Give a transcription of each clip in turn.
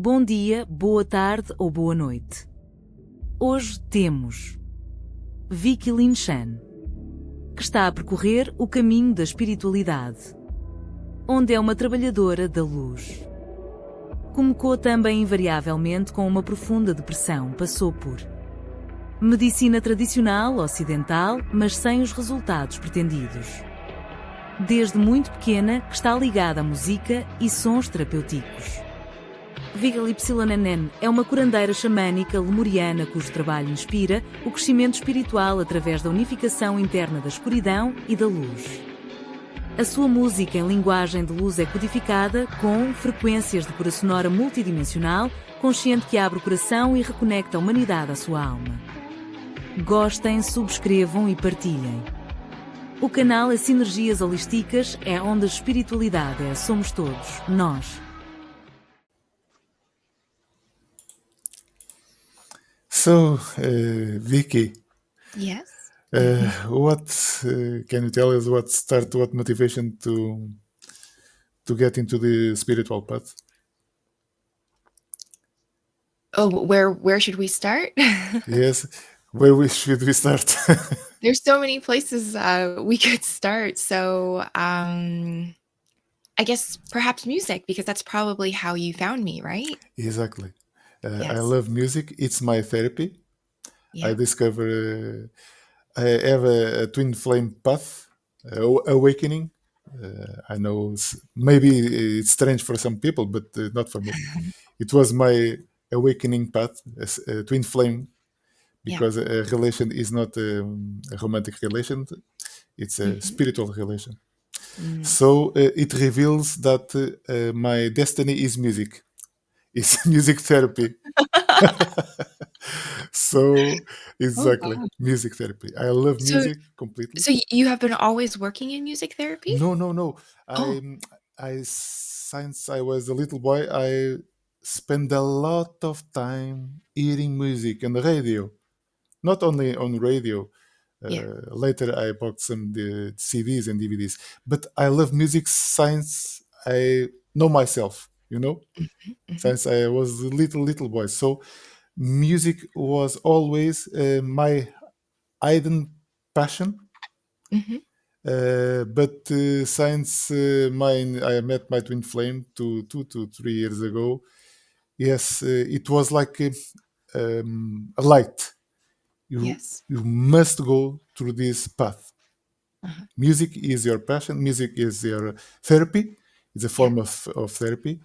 Bom dia, boa tarde ou boa noite. Hoje temos Vickilynn Chan, que está a percorrer o caminho da espiritualidade, onde é uma trabalhadora da luz. Comecou também invariavelmente com uma profunda depressão, passou por Medicina Tradicional Ocidental, mas sem os resultados pretendidos. Desde muito pequena, que está ligada à musica e sons terapêuticos. Vickilynn é uma curandeira xamânica lemuriana cujo trabalho inspira o crescimento espiritual através da unificação interna da escuridão e da luz. A sua música em linguagem de luz é codificada com frequências de cura sonora multidimensional, consciente que abre o coração e reconecta a humanidade à sua alma. Gostem, subscrevam e partilhem. O canal é Sinergias Holisticas, é onde a espiritualidade é somos todos, nós. So, Vicky, Yes. what can you tell us? What motivation to get into the spiritual path? Oh, where should we start? Yes, should we start? There's so many places we could start. So I guess perhaps music, because that's probably how you found me, right? Exactly. I Yes. love music. It's my therapy. Yeah. I discover I have a twin flame path, awakening. I know maybe it's strange for some people, but not for me. It was my awakening path, a twin flame, because a relation is not a romantic relation; it's a spiritual relation. So it reveals that my destiny is music. It's music therapy. So exactly, wow. music therapy. I love So music completely. so you have been always working in music therapy? No. Oh, I since I was a little boy, I spent a lot of time hearing music on the radio. Not only on radio. yeah. Later, I bought some the CDs and DVDs. But I love music since I know myself. Since I was a little boy. So music was always my hidden passion. Mhm. But since I met my twin flame 2 to 3 years ago, yes, it was like a light. Yes. You must go through this path. Uh-huh. Music is your passion. Music is your therapy. It's a form of therapy.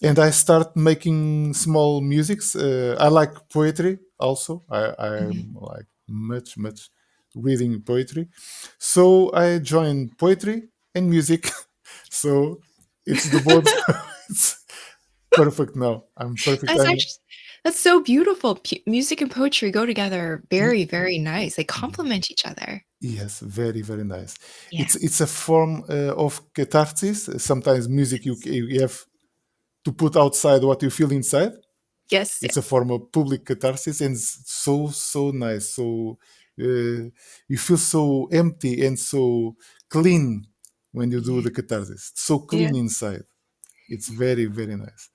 And I start making small musics. I like poetry also. I'm like much reading poetry. So I joined poetry and music. So it's the both. It's perfect now. I'm perfect. That's so beautiful. Music and poetry go together very, very nice. They complement each other. Yes, very nice. Yeah. It's a form of catharsis. Sometimes music you have to put outside what you feel inside. Yes. It's a form of public catharsis, and it's so nice. So you feel so empty and so clean when you do the catharsis. So clean inside. It's very nice.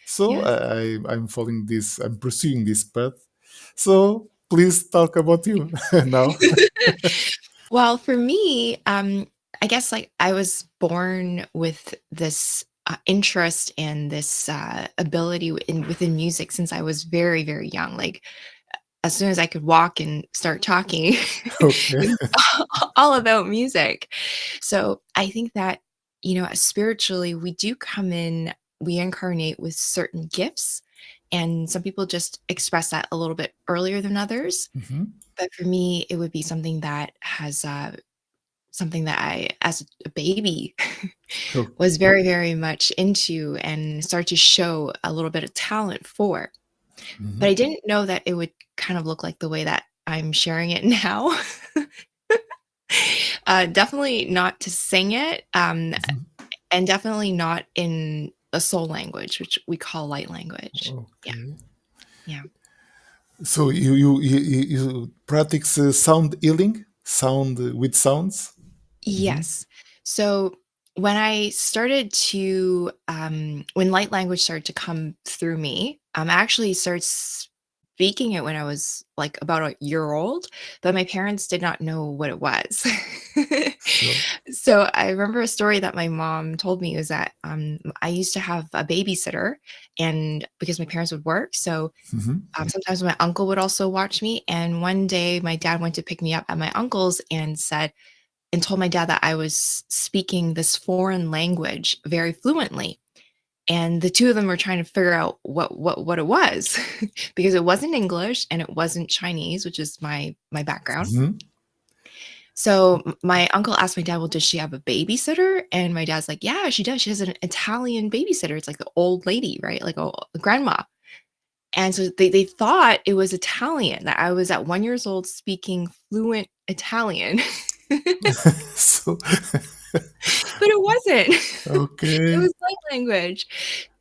So Yes. I'm following this. I'm pursuing this path. So please talk about you now. Well, for me, I guess like I was born with this interest and this ability within music since I was very, very young. Like as soon as I could walk and start talking, Okay. it was all about music. So I think that, spiritually, we incarnate with certain gifts. And some people just express that a little bit earlier than others. Mhm. But for me, it would be something that has something that I, as a baby, Oh, was very, very much into and start to show a little bit of talent for. But I didn't know that it would kind of look like the way that I'm sharing it now. Definitely not to sing it, and definitely not in a soul language, which we call light language. okay. Yeah. So you practice sound healing, sound with sounds. Yes. So when I started to, when light language started to come through me, I actually started speaking it when I was like about a year old, but my parents did not know what it was. So, So I remember a story that my mom told me was that I used to have a babysitter, and because my parents would work, so mhm. sometimes my uncle would also watch me. And one day, my dad went to pick me up at my uncle's and told my dad that I was speaking this foreign language very fluently. And the two of them were trying to figure out what it was because it wasn't English and it wasn't Chinese, which is my background. Mhm. So my uncle asked my dad, "Well, does she have a babysitter?" And my dad's like, "Yeah, she does. She has an Italian babysitter. It's like the old lady, right? Like a grandma." And so they thought it was Italian, that I was at 1 years old speaking fluent Italian. So, But it wasn't. It okay. was light language.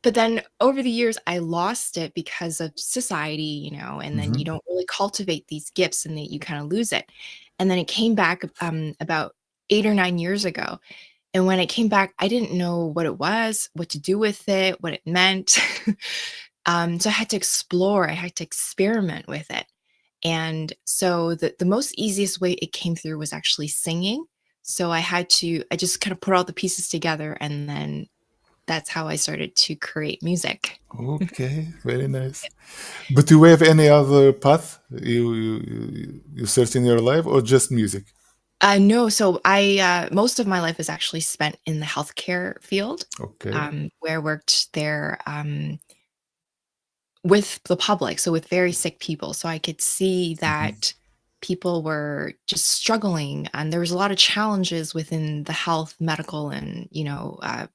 But then over the years, I lost it because of society, and then you Mhm. don't really cultivate these gifts and then you kind of lose it. And then it came back about 8 or 9 years ago. And when it came back, I didn't know what it was, what to do with it, what it meant. So I had to explore, I had to experiment with it. And so the most easiest way it came through was actually singing. So I just kind of put all the pieces together, and then that's how I started to create music. Okay, very nice. But do you have any other path you search in your life, or just music? No, so I most of my life is actually spent in the healthcare field, Okay. where I worked there with the public, so with very sick people. So I could see Mhm. that people were just struggling, and there was a lot of challenges within the health, medical, and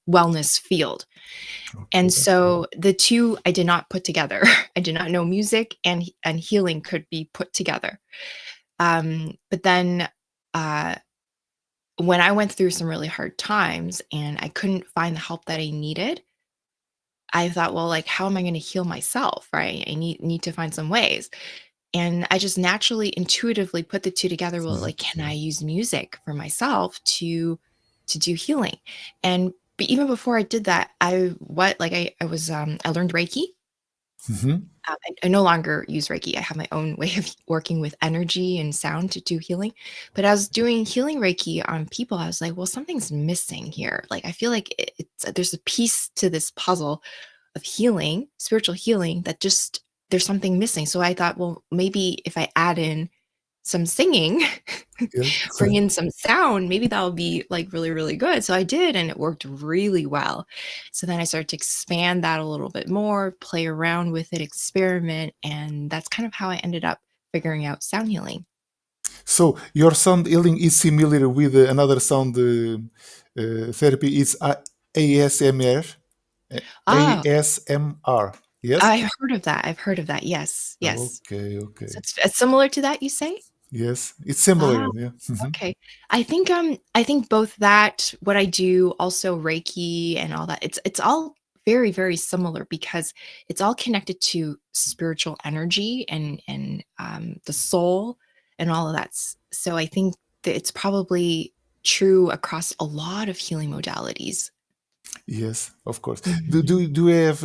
wellness field. And Okay. so the two I did not put together. I did not know music and healing could be put together. But then uh, when I went through some really hard times and I couldn't find the help that I needed, I thought, well, like, how am I going to heal myself? Right? I need to find some ways. And I just naturally, intuitively put the two together. Well, Mhm. like, can I use music for myself to do healing? And but even before I did that, I learned Reiki. Mhm. I no longer use Reiki. I have my own way of working with energy and sound to do healing. But I was doing healing Reiki on people. I was like, well, something's missing here. Like, I feel like there's a piece to this puzzle of healing, spiritual healing, that just there's something missing. So I thought, well, maybe if I add in some singing, Yeah. bring in some sound, maybe that would be like really, really good. So I did, and it worked really well. So then I started to expand that a little bit more, play around with it, experiment. And that's kind of how I ended up figuring out sound healing. So your sound healing is similar with another sound therapy. It's ASMR. Ah, ASMR. Yes. I heard of that. I've heard of that. Yes. Yes. Okay. So Okay. it's similar to that, you say? Yes, it's similar. Ah, Yeah. Mhm. okay. I think both that, what I do, also Reiki and all that, it's all very, very similar because it's all connected to spiritual energy and the soul and all of that. So I think that it's probably true across a lot of healing modalities. Yes, of course. Mhm. Do you have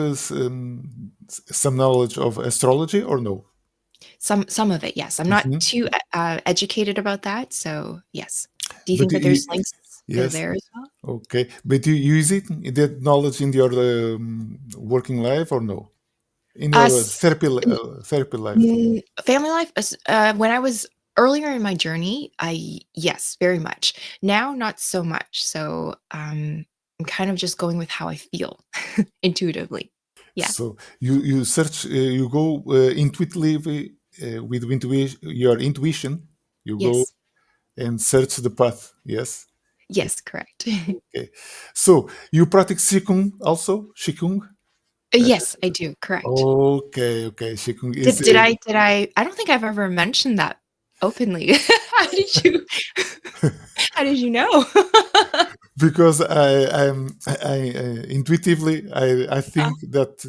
some knowledge of astrology or no? Some of it, yes. I'm not Mhm. too educated about that, so yes. Do you But think that there's links yes, there as well? okay. But do you use it, that knowledge, in your working life or no? In your Us therapy life? Family life, when I was earlier in my journey, I yes, very much. Now, not so much. So, I'm kind of just going with how I feel intuitively. Yeah. So you search, you go intuitively with your intuition. You go Yes. and search the path. Yes. Yes, correct. Okay. So you practice Qigong also? Qigong? Uh, Yes, I do, correct. okay, okay. Qigong is Did I don't think I've ever mentioned that openly. How did you how did you know? because I intuitively I Uh, think that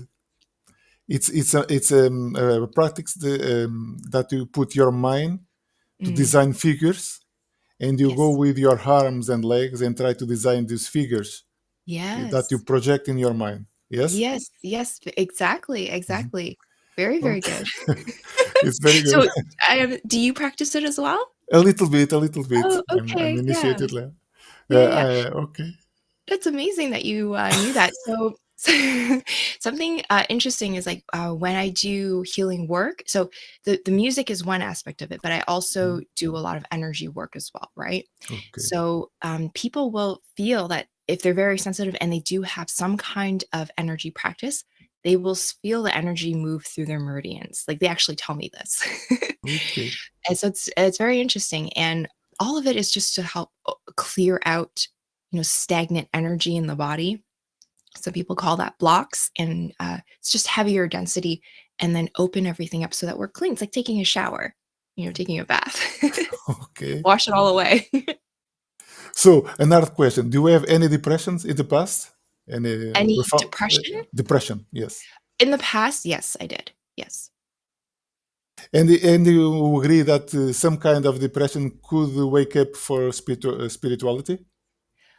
it's a practice that you put your mind to mm, design figures, and you go Yes. with your arms and legs and try to design these figures that you Yes. project in your mind. Yes? Yes. Yes. Exactly. Mhm. Exactly. Very, very Okay. good. It's very good. So, do you practice it as well? A little bit, a little bit. Oh, I'm okay. Yeah. initiated there. Yeah. Yeah. Okay. That's amazing that you knew that. So, something interesting is like when I do healing work. So the music is one aspect of it, but I also Mhm. do a lot of energy work as well, right? Okay. So people will feel that if they're very sensitive and they do have some kind of energy practice, they will feel the energy move through their meridians. Like they actually tell me this, Okay. and so it's very interesting, and all of it is just to help clear out stagnant energy in the body. Some people call that blocks, and it's just heavier density, and then open everything up so that we're clean. It's like taking a shower, taking a bath, Okay. wash it all away. So another question: do you have any depressions in the past? Any Any profound depression? depression? Yes. In the past, yes, I did. Yes. And you agree that some kind of depression could wake up for spirituality?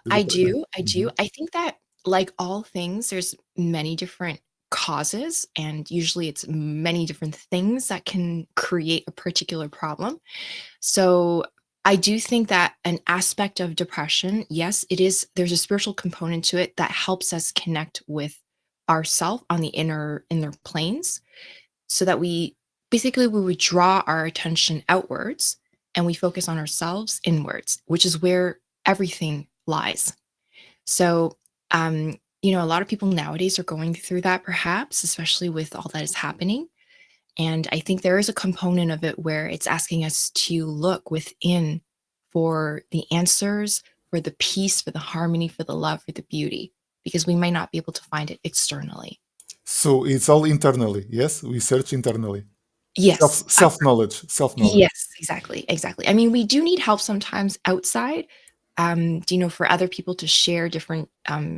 The I depression. do. I do. I think that, like all things, there's many different causes, and usually it's many different things that can create a particular problem. So I do think that an aspect of depression, yes, it is, there's a spiritual component to it that helps us connect with ourself on the inner planes, so that we basically we would draw our attention outwards and we focus on ourselves inwards, which is where everything lies. So, a lot of people nowadays are going through that, perhaps, especially with all that is happening. And I think there is a component of it where it's asking us to look within for the answers, for the peace, for the harmony, for the love, for the beauty, because we might not be able to find it externally. So it's all internally. Yes, we search internally. Yes. Self knowledge. Self knowledge. Yes, exactly, exactly. I mean, we do need help sometimes outside, for other people to share different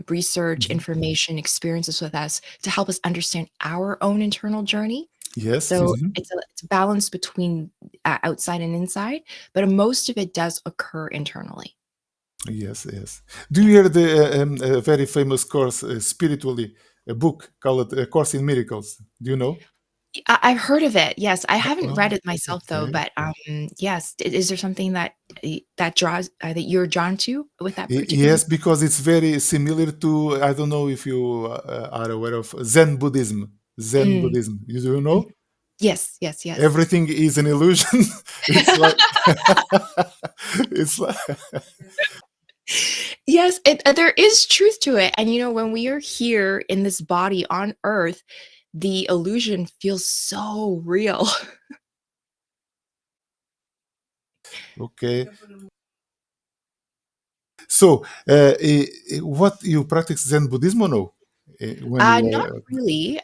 research, Mhm. information, experiences with us to help us understand our own internal journey. Yes. So Mhm. it's a balance between outside and inside, but most of it does occur internally. Yes. Yes. Do you hear the very famous course, spiritually, a book called A Course in Miracles? Do you know? I've heard of it. Yes, I haven't Oh, read it myself though. okay. But yes, is there something that that draws that you're drawn to with that particular? Yes, because it's very similar to, I don't know if you are aware of Zen Buddhism. Zen Mm, Buddhism. You do mm. know? Yes, yes, yes. Everything is an illusion. It's like, it's like, Yes, there is truth to it. And when we are here in this body on earth, the illusion feels so real. okay. So, what you practice Zen Buddhism or no? When you Not were really.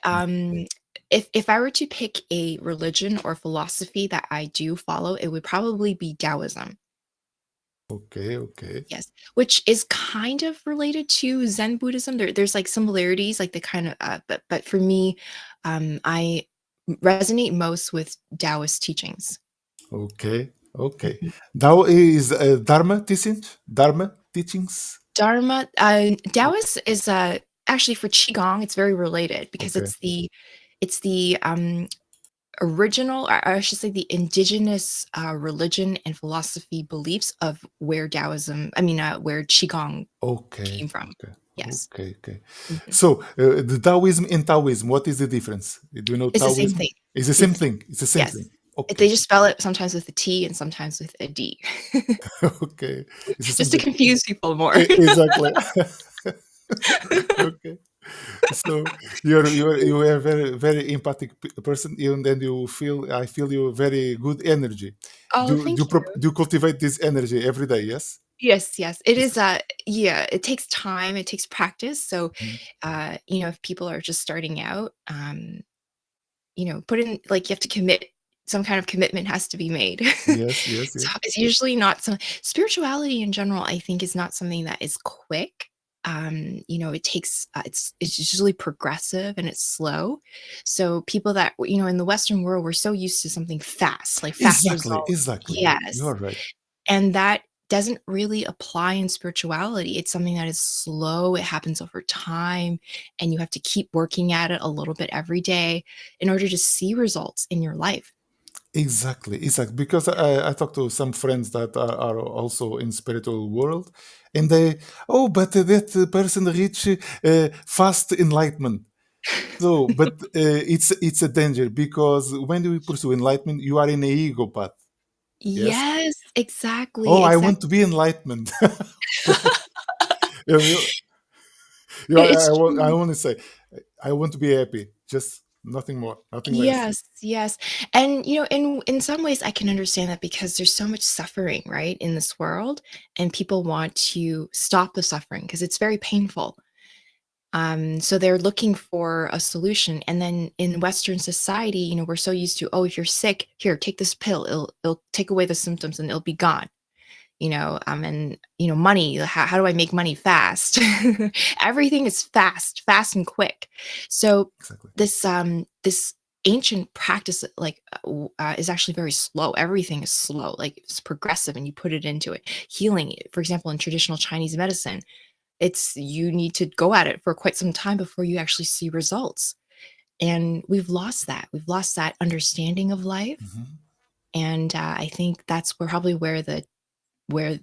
If I were to pick a religion or philosophy that I do follow, it would probably be Taoism. okay, okay, Yes, which is kind of related to Zen Buddhism. There's like similarities, like the kind of, but for me, I resonate most with Taoist teachings. okay, okay. Mhm. Tao is Dharma teachings. Dharma teachings. Dharma, Taoist is actually for Qigong. It's very related because Okay, it's the original, or I should say, the indigenous religion and philosophy beliefs of where Taoism, where Qigong okay, came from. okay, Yes. okay, okay. Mhm. So, the Taoism and Taoism, what is the difference? Do you know It's the same Taoism? thing. It's the It's same the same. thing. It's the same Yes. thing. Okay, They just spell it sometimes with a T and sometimes with a D, okay. It's the same just to thing. confuse people more. Exactly. Okay. So you are very very empathic person, and then you feel I feel you very good energy. Oh, thank you. Do you cultivate this energy every day? Yes. Yes, yes. It It's- is, yeah, it takes time, it takes practice. So, Mhm. if people are just starting out, put in, like, you have to commit, some kind of commitment has to be made. Yes, yes, So yes. it's usually not some spirituality in general, I think, is not something that is quick. It takes, it's usually progressive and it's slow. So people that, in the Western world, we're so used to something fast, like fast Exactly, results. exactly. You Yes. are right. And that doesn't really apply in spirituality. It's something that is slow, it happens over time, and you have to keep working at it a little bit every day in order to see results in your life. Exactly, exactly. Because I talked to some friends that are also in spiritual world, and they, oh, but that person reach fast enlightenment. So, but it's a danger because when you pursue enlightenment, you are in a ego path. Yes. Yes, Oh, exactly, I exactly. want to be enlightenment. you, It's I true. want to say, I want to be happy. Just nothing more, nothing less. Yes, yes. And in some ways I can understand that because there's so much suffering, right, in this world, and people want to stop the suffering because it's very painful. So they're looking for a solution. And then in Western society, we're so used to, oh, if you're sick, here, take this pill. It'll take away the symptoms and it'll be gone. And money. How do I make money fast? Everything is fast and quick. So Exactly. this ancient practice, like, is actually very slow. Everything is slow, like it's progressive, and you put it into it. Healing, for example, in traditional Chinese medicine, you need to go at it for quite some time before you actually see results. And we've lost that. We've lost that understanding of life. Mhm. And I think that's probably where the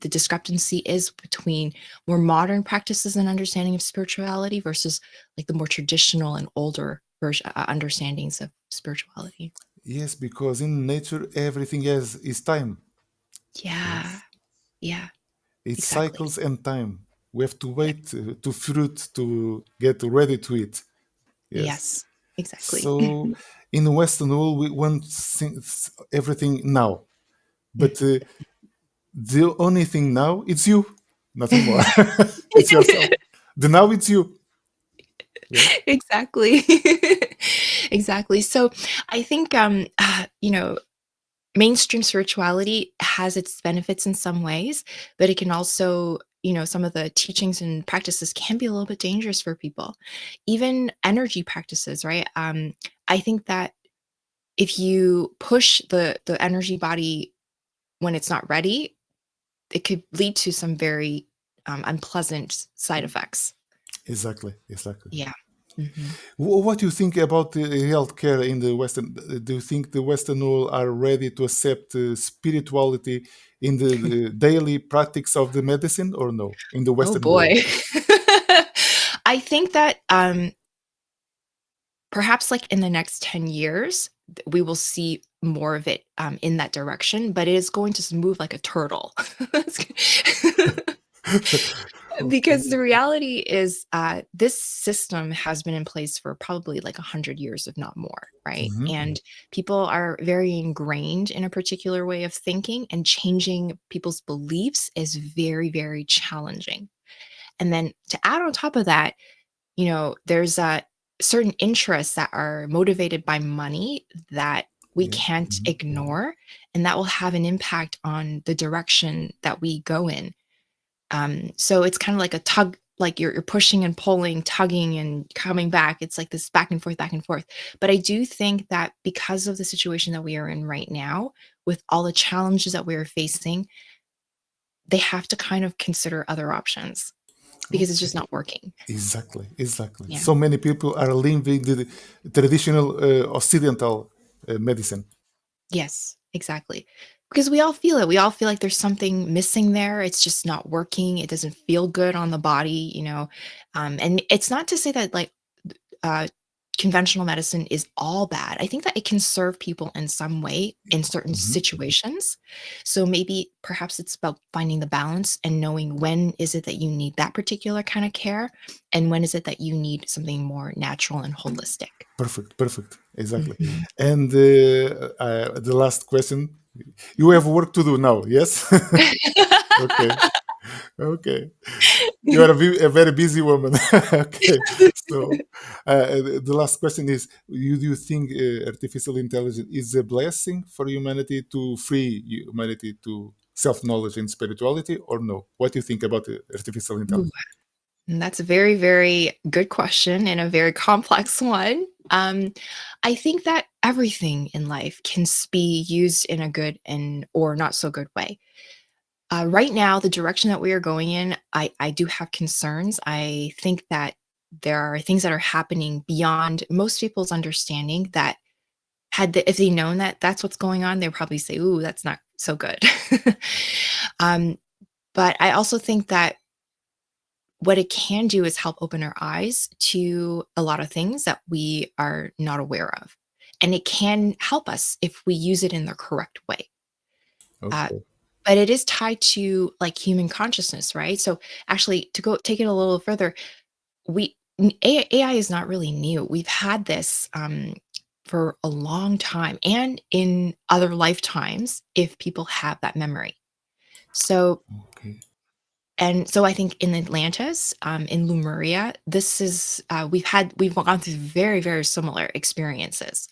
discrepancy is between more modern practices and understanding of spirituality versus like the more traditional and older version understandings of spirituality. Yes, because in nature everything has is time. Yeah, Yes, yeah, it's exactly. cycles and time. We have to Yeah. wait to fruit to get ready to eat. Yes. Yes, exactly. So in the Western world, we want everything now, but the only thing now it's you, nothing more. It's yourself. The now it's you. Yes. Exactly. Exactly. So I think mainstream spirituality has its benefits in some ways, but it can also, some of the teachings and practices can be a little bit dangerous for people. Even energy practices, right? I think that if you push the energy body when it's not ready, it could lead to some very unpleasant side effects. Exactly. Exactly. Yeah. Hmm. What do you think about the healthcare in the Western? Do you think the Western world are ready to accept spirituality in the daily practice of the medicine, or no? In the Oh Western world, boy. I think that perhaps like in the next 10 years, we will see more of it in that direction, but it is going to move like a turtle. okay. Because the reality is, this system has been in place for probably like 100 years, if not more, right? Mhm. And people are very ingrained in a particular way of thinking, and changing people's beliefs is very, very challenging. And then to add on top of that, there's certain interests that are motivated by money that we Yeah. can't Mhm. ignore, and that will have an impact on the direction that we go in. So it's kind of like a tug, like you're pushing and pulling, tugging and coming back. It's like this back and forth, back and forth. But I do think that because of the situation that we are in right now, with all the challenges that we are facing, they have to kind of consider other options because it's just Okay. not working. Exactly. Exactly. Yeah. So many people are leaving the traditional Occidental medicine. Yes, exactly. Because we all feel it. We all feel like there's something missing there. It's just not working. It doesn't feel good on the body. And it's not to say that like uh, conventional medicine is all bad. I think that it can serve people in some way in certain Mhm. situations. So maybe perhaps it's about finding the balance and knowing when is it that you need that particular kind of care, and when is it that you need something more natural and holistic. Perfect. Perfect. Exactly. Mhm. And the last question: you have work to do now. Yes. Okay. Okay. You are a very busy woman. Okay. So the last question is: do you think artificial intelligence is a blessing for humanity to free humanity to self knowledge and spirituality, or no? What do you think about artificial Ooh, intelligence? and that's a very, very good question and a very complex one. I think that everything in life can be used in a good and or not so good way. Right now, the direction that we are going in, I do have concerns. I think that there are things that are happening beyond most people's understanding that if they known that that's what's going on, they'd probably say, "Ooh, that's not so good." um, but I also think that what it can do is help open our eyes to a lot of things that we are not aware of. And it can help us if we use it in the correct way. Uh, Okay. but it is tied to like human consciousness, right? So actually, to go take it a little further, AI is not really new. We've had this for a long time, and in other lifetimes, if people have that memory. So Okay. And so I think in Atlantis, in Lemuria, this is we've gone through very, very similar experiences.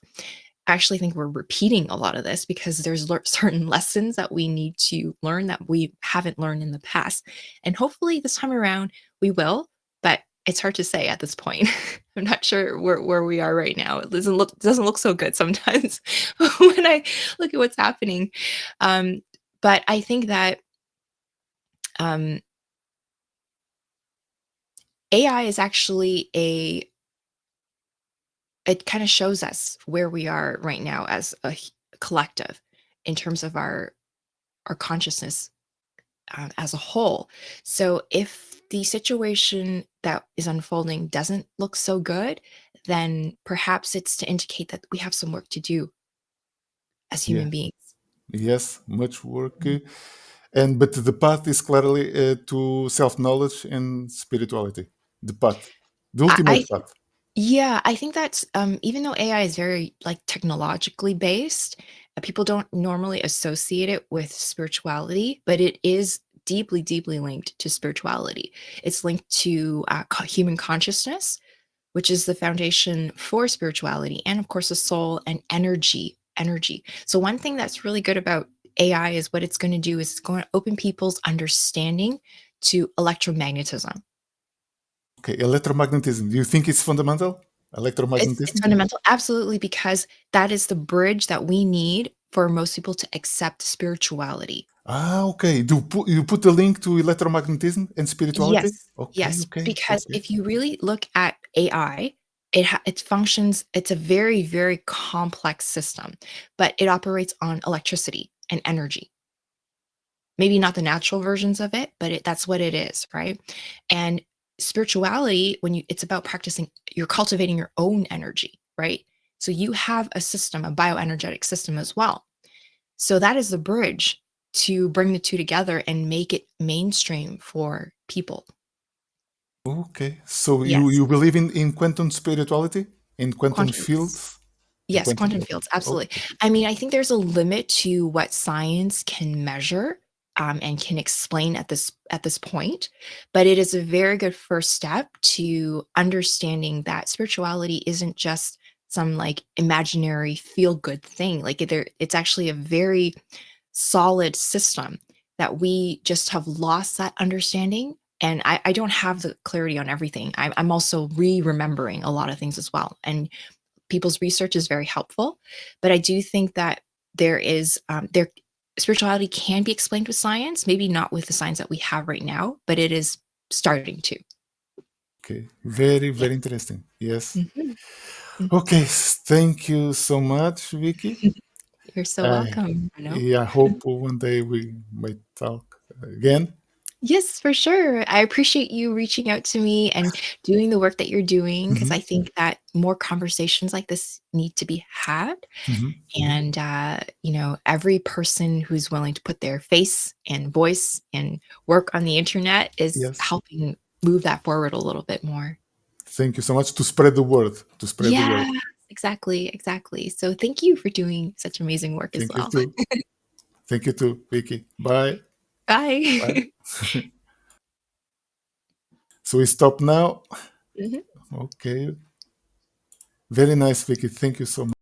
I actually think we're repeating a lot of this because there's certain lessons that we need to learn that we haven't learned in the past. And hopefully this time around we will, but it's hard to say at this point. I'm not sure where we are right now. It doesn't look so good sometimes when I look at what's happening. But I think that um, AI is actually it kind of shows us where we are right now as a collective in terms of our consciousness as a whole. So if the situation that is unfolding doesn't look so good, then perhaps it's to indicate that we have some work to do as Yeah. human beings. Yes, much work. But the path is clearly to self-knowledge and spirituality. The path, the I, I ultimate think, path. yeah, I think that's even though AI is very like technologically based, people don't normally associate it with spirituality, but it is deeply, deeply linked to spirituality. It's linked to human consciousness, which is the foundation for spirituality, and of course, the soul and energy. Energy. So one thing that's really good about AI is what it's going to do is it's going to open people's understanding to electromagnetism. Okay, electromagnetism. Do you think it's fundamental? It's Electromagnetism? fundamental, absolutely, because that is the bridge that we need for most people to accept spirituality. Ah, okay. You put the link to electromagnetism and spirituality? Yes, Okay, yes, okay, because okay. if you really look at AI, it functions. It's a very, very complex system, but it operates on electricity and energy. Maybe not the natural versions of it, but that's what it is, right? And spirituality, it's about practicing, you're cultivating your own energy, right? So you have a system, a bioenergetic system as well. So that is the bridge to bring the two together and make it mainstream for people. Okay. So Yes, you believe in quantum spirituality? In quantum quantum. fields? In Yes, quantum quantum okay. fields, absolutely. Okay. I mean, I think there's a limit to what science can measure, and can explain at this point, but it is a very good first step to understanding that spirituality isn't just some like imaginary feel good thing. Like it's actually a very solid system that we just have lost that understanding. And I don't have the clarity on everything. I'm also remembering a lot of things as well. And people's research is very helpful, but I do think that there spirituality can be explained with science, maybe not with the science that we have right now, but it is starting to. Okay. Very, Yeah. very interesting. Yes. Mhm. Mhm. Okay. Thank you so much, Vicky. You're so I welcome, Bruno. yeah, hope one day we might talk again. Yes, for sure. I appreciate you reaching out to me and doing the work that you're doing because Mhm, I think that more conversations like this need to be had. mhm. And, every person who's willing to put their face and voice and work on the internet is Yes. helping move that forward a little bit more. Thank you so much to spread the word. To spread the word. Yeah, exactly, exactly. So thank you for doing such amazing work as Thank you well. too. Thank you too, Vicky. Bye. Bye. Bye. So we stop now. Mhm. Okay. Very nice, Vicky. Thank you so much.